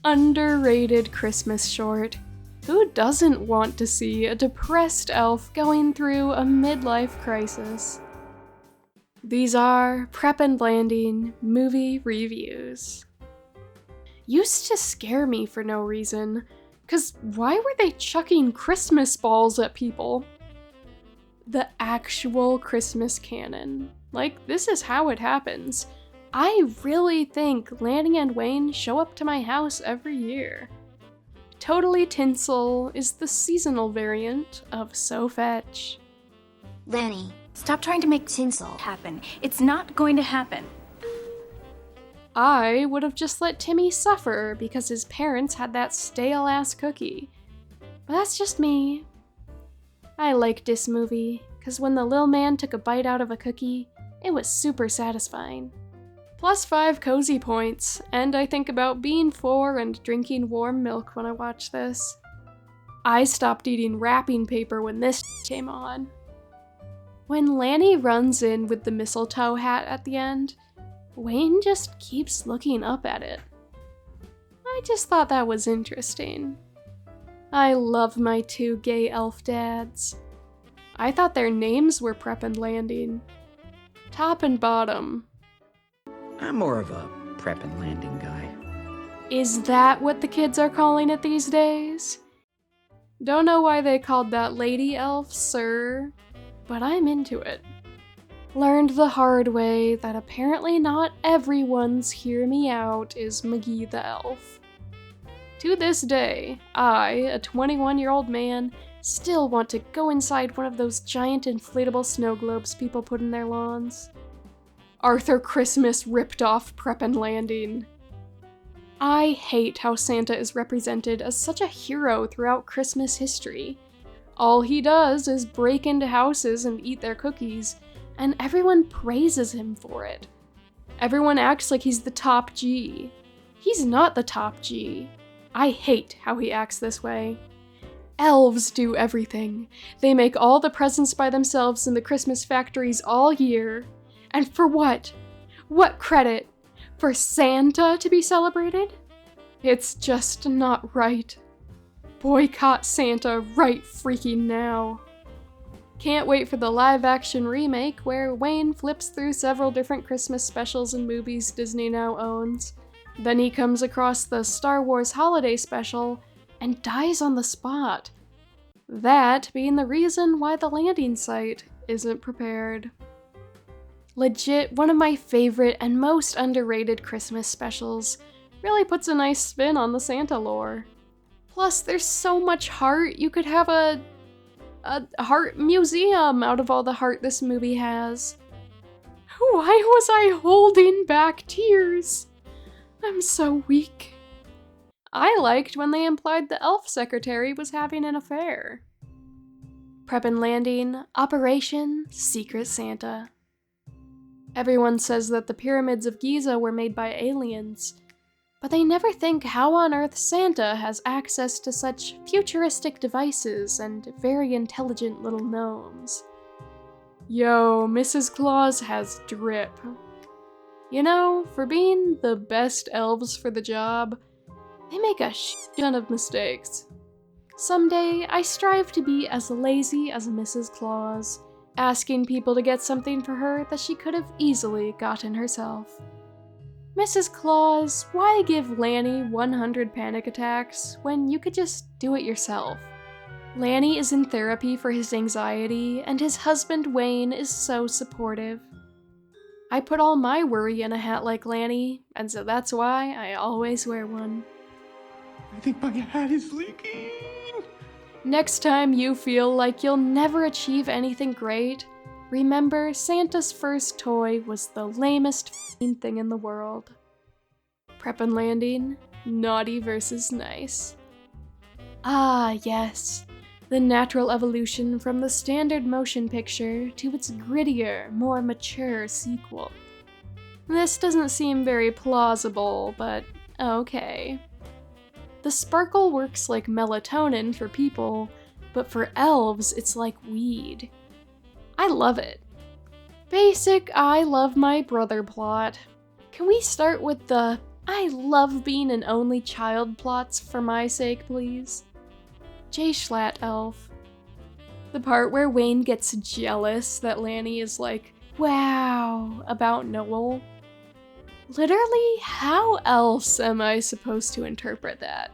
Underrated Christmas short. Who doesn't want to see a depressed elf going through a midlife crisis? These are Prep and Landing movie reviews. Used to scare me for no reason, cause why were they chucking Christmas balls at people? The actual Christmas canon. Like, this is how it happens. I really think Lanny and Wayne show up to my house every year. Totally Tinsel is the seasonal variant of So Fetch. Lanny, stop trying to make tinsel happen. It's not going to happen. I would have just let Timmy suffer because his parents had that stale-ass cookie. But that's just me. I like this movie, because when the lil man took a bite out of a cookie, it was super satisfying. +5 cozy points, and I think about being 4 and drinking warm milk when I watch this. I stopped eating wrapping paper when this came on. When Lanny runs in with the mistletoe hat at the end, Wayne just keeps looking up at it. I just thought that was interesting. I love my 2 gay elf dads. I thought their names were Prep and Landing. Top and bottom. I'm more of a Prep and Landing guy. Is that what the kids are calling it these days? Don't know why they called that lady elf Sir, but I'm into it. Learned the hard way that apparently not everyone's hear me out is McGee the elf. To this day, I, a 21-year-old man, still want to go inside one of those giant inflatable snow globes people put in their lawns. Arthur Christmas ripped off Prep and Landing. I hate how Santa is represented as such a hero throughout Christmas history. All he does is break into houses and eat their cookies, and everyone praises him for it. Everyone acts like he's the top G. He's not the top G. I hate how he acts this way. Elves do everything. They make all the presents by themselves in the Christmas factories all year. And for what? What credit? For Santa to be celebrated? It's just not right. Boycott Santa right freaking now. Can't wait for the live-action remake where Wayne flips through several different Christmas specials and movies Disney now owns. Then he comes across the Star Wars Holiday Special and dies on the spot. That being the reason why the landing site isn't prepared. Legit, one of my favorite and most underrated Christmas specials. Really puts a nice spin on the Santa lore. Plus, there's so much heart, you could have a heart museum out of all the heart this movie has. Why was I holding back tears? I'm so weak. I liked when they implied the elf secretary was having an affair. Prep and Landing, Operation Secret Santa. Everyone says that the pyramids of Giza were made by aliens, but they never think how on earth Santa has access to such futuristic devices and very intelligent little gnomes. Yo, Mrs. Claus has drip. You know, for being the best elves for the job, they make a ton of mistakes. Someday, I strive to be as lazy as Mrs. Claus, asking people to get something for her that she could have easily gotten herself. Mrs. Claus, why give Lanny 100 panic attacks when you could just do it yourself? Lanny is in therapy for his anxiety, and his husband Wayne is so supportive. I put all my worry in a hat like Lanny, and so that's why I always wear one. I think my hat is leaking. Next time you feel like you'll never achieve anything great, remember Santa's first toy was the lamest thing in the world. Prep and Landing, naughty versus nice. Ah, yes. The natural evolution from the standard motion picture to its grittier, more mature sequel. This doesn't seem very plausible, but okay. The sparkle works like melatonin for people, but for elves, it's like weed. I love it. Basic I love my brother plot. Can we start with the I love being an only child plots for my sake, please. J. Schlatt elf. The part where Wayne gets jealous that Lanny is like, wow, about Noel. Literally, how else am I supposed to interpret that?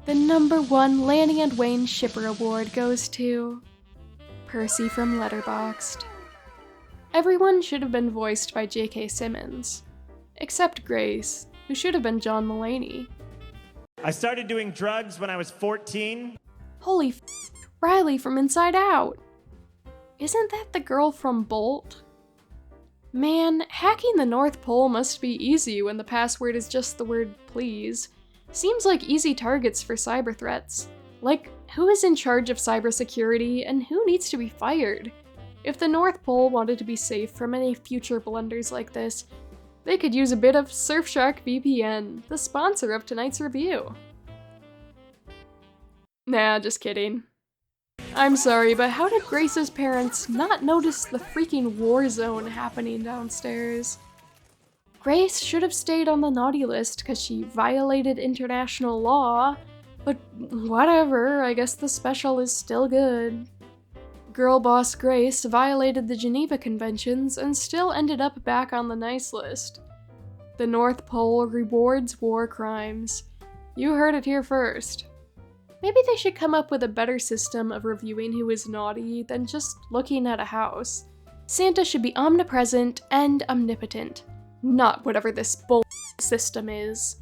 The #1 Lanny and Wayne Shipper Award goes to Percy from Letterboxd. Everyone should have been voiced by J.K. Simmons, except Grace, who should have been John Mulaney. I started doing drugs when I was 14. Holy f***, Riley from Inside Out! Isn't that the girl from Bolt? Man, hacking the North Pole must be easy when the password is just the word please. Seems like easy targets for cyber threats. Like, who is in charge of cybersecurity and who needs to be fired? If the North Pole wanted to be safe from any future blunders like this, they could use a bit of Surfshark VPN, the sponsor of tonight's review. Nah, just kidding. I'm sorry, but how did Grace's parents not notice the freaking war zone happening downstairs? Grace should have stayed on the naughty list because she violated international law, but whatever, I guess the special is still good. Girl boss Grace violated the Geneva Conventions and still ended up back on the nice list. The North Pole rewards war crimes. You heard it here first. Maybe they should come up with a better system of reviewing who is naughty than just looking at a house. Santa should be omnipresent and omnipotent, not whatever this bull system is.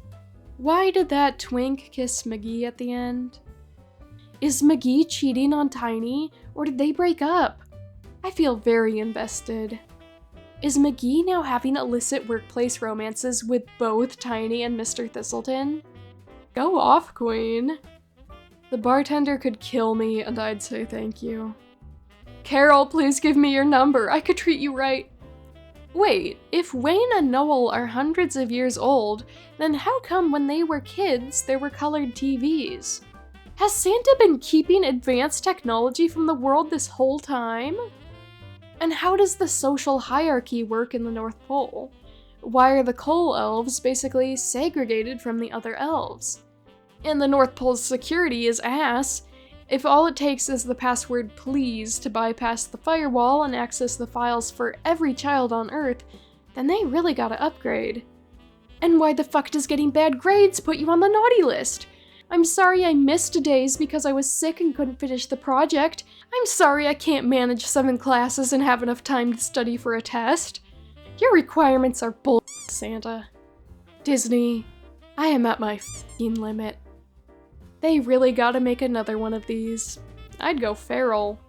Why did that twink kiss McGee at the end? Is McGee cheating on Tiny, or did they break up? I feel very invested. Is McGee now having illicit workplace romances with both Tiny and Mr. Thistleton? Go off, Queen. The bartender could kill me and I'd say thank you. Carol, please give me your number. I could treat you right. Wait, if Wayne and Noel are hundreds of years old, then how come when they were kids there were colored TVs? Has Santa been keeping advanced technology from the world this whole time? And how does the social hierarchy work in the North Pole? Why are the coal elves basically segregated from the other elves? And the North Pole's security is ass. If all it takes is the password please to bypass the firewall and access the files for every child on Earth, then they really gotta upgrade. And why the fuck does getting bad grades put you on the naughty list? I'm sorry I missed days because I was sick and couldn't finish the project. I'm sorry I can't manage 7 classes and have enough time to study for a test. Your requirements are bull, Santa. Disney, I am at my f***ing limit. They really gotta make another one of these. I'd go feral.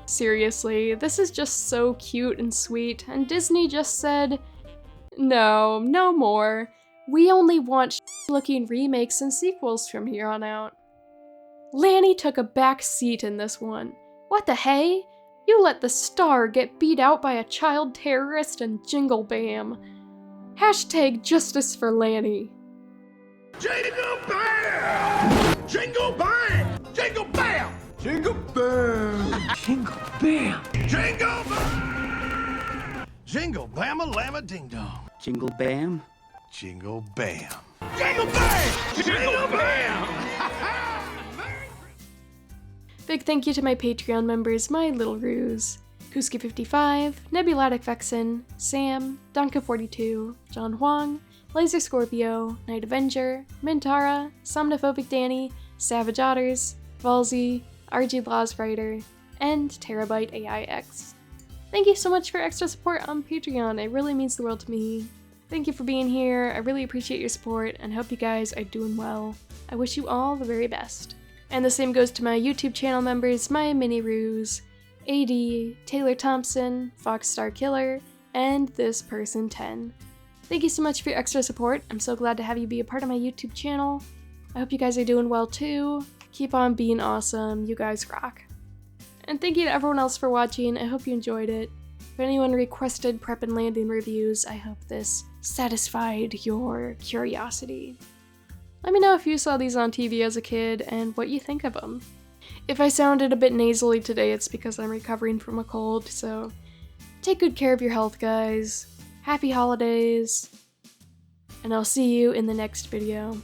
Seriously, this is just so cute and sweet, and Disney just said, no, no more. We only want looking remakes and sequels from here on out. Lanny took a back seat in this one. What the hey? You let the star get beat out by a child terrorist and jingle bam. Hashtag justice for Lanny. Jingle bam! Jingle bam! Jingle bam! Jingle bam! Jingle bam! Jingle bam! Jingle bam lama ding dong. Jingle bam. Jingle bam! Jingle bam! Jingle bam! Big thank you to my Patreon members, my little ruse. Kuski55, Nebulatic Vexen, Sam, Donka42, John Huang, Laser Scorpio, Night Avenger, Mintara, Somnophobic Danny, Savage Otters, Valzy, RG Laws Writer, and Terabyte AIX. Thank you so much for extra support on Patreon, it really means the world to me. Thank you for being here, I really appreciate your support, and hope you guys are doing well. I wish you all the very best. And the same goes to my YouTube channel members, my mini ruse, AD, Taylor Thompson, Foxstar Killer, and this person 10. Thank you so much for your extra support. I'm so glad to have you be a part of my YouTube channel. I hope you guys are doing well too. Keep on being awesome. You guys rock. And thank you to everyone else for watching. I hope you enjoyed it. If anyone requested prep and landing reviews, I hope this satisfied your curiosity. Let me know if you saw these on TV as a kid and what you think of them. If I sounded a bit nasally today, it's because I'm recovering from a cold, so take good care of your health, guys. Happy holidays. and I'll see you in the next video.